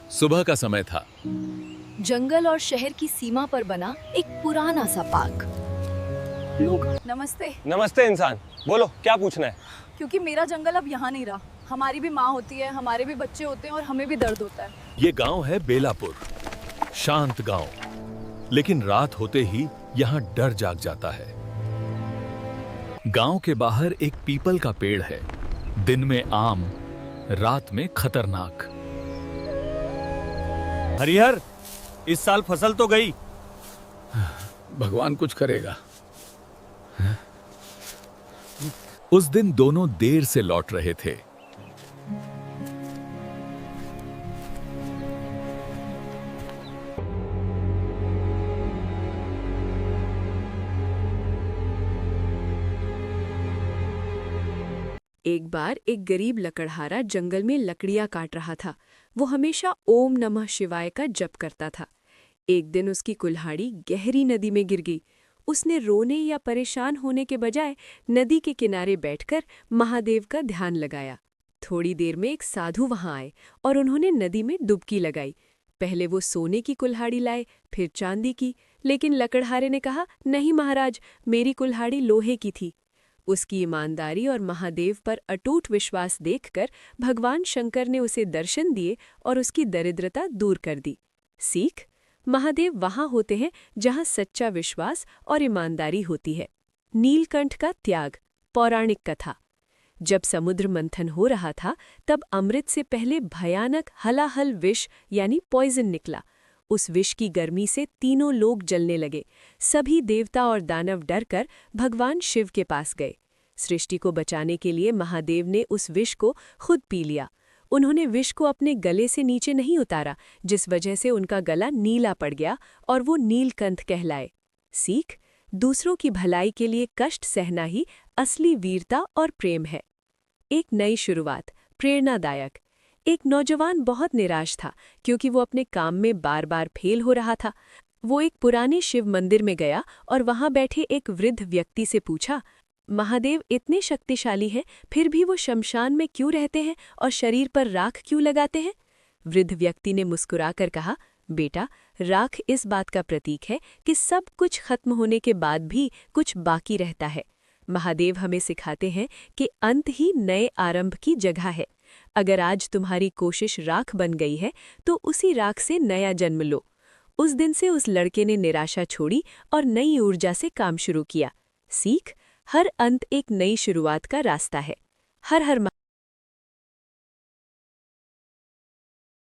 सुबह का समय था। जंगल और शहर की सीमा पर बना एक पुराना सा पार्क। लोग नमस्ते। नमस्ते इंसान, बोलो क्या पूछना है। क्योंकि मेरा जंगल अब यहाँ नहीं रहा। हमारी भी माँ होती है, हमारे भी बच्चे होते हैं और हमें भी दर्द होता है। ये गांव है बेलापुर, शांत गांव। लेकिन रात होते ही यहाँ डर जाग जाता है। गांव के बाहर एक पीपल का पेड़ है। दिन में आम, रात में खतरनाक। हरिहर, इस साल फसल तो गई। भगवान कुछ करेगा। उस दिन दोनों देर से लौट रहे थे। एक बार एक गरीब लकड़हारा जंगल में लकड़ियां काट रहा था। वो हमेशा ओम नमः शिवाय का जप करता था। एक दिन उसकी कुल्हाड़ी गहरी नदी में गिर गई। उसने रोने या परेशान होने के बजाय नदी के किनारे बैठकर महादेव का ध्यान लगाया। थोड़ी देर में एक साधु वहां आए और उन्होंने नदी में डुबकी लगाई। पहले वो सोने की कुल्हाड़ी लाए, फिर चांदी की, लेकिन लकड़हारे ने कहा, नहीं महाराज, मेरी कुल्हाड़ी लोहे की थी। उसकी ईमानदारी और महादेव पर अटूट विश्वास देखकर भगवान शंकर ने उसे दर्शन दिए और उसकी दरिद्रता दूर कर दी। सीख: महादेव वहां होते हैं जहां सच्चा विश्वास और ईमानदारी होती है। नीलकंठ का त्याग। पौराणिक कथा। जब समुद्र मंथन हो रहा था तब अमृत से पहले भयानक हलाहल विष यानी पॉइजन निकला। उस विष की गर्मी से तीनों लोग जलने लगे। सभी देवता और दानव डरकर भगवान शिव के पास गए। सृष्टि को बचाने के लिए महादेव ने उस विष को खुद पी लिया। उन्होंने विष को अपने गले से नीचे नहीं उतारा, जिस वजह से उनका गला नीला पड़ गया और वो नीलकंठ कहलाए। सीख: दूसरों की भलाई के लिए कष्ट सहना ही असली वीरता और प्रेम है। एक नई शुरुआत। प्रेरणादायक। एक नौजवान बहुत निराश था क्योंकि वो अपने काम में बार बार फेल हो रहा था। वो एक पुराने शिव मंदिर में गया और वहां बैठे एक वृद्ध व्यक्ति से पूछा, महादेव इतने शक्तिशाली हैं, फिर भी वो शमशान में क्यों रहते हैं और शरीर पर राख क्यों लगाते हैं? वृद्ध व्यक्ति ने मुस्कुराकर कहा, बेटा, राख इस बात का प्रतीक है कि सब कुछ खत्म होने के बाद भी कुछ बाकी रहता है। महादेव हमें सिखाते हैं कि अंत ही नए आरंभ की जगह है। अगर आज तुम्हारी कोशिश राख बन गई है तो उसी राख से नया जन्म लो। उस दिन से उस लड़के ने निराशा छोड़ी और नई ऊर्जा से काम शुरू किया। सीख: हर अंत एक नई शुरुआत का रास्ता है। हर हर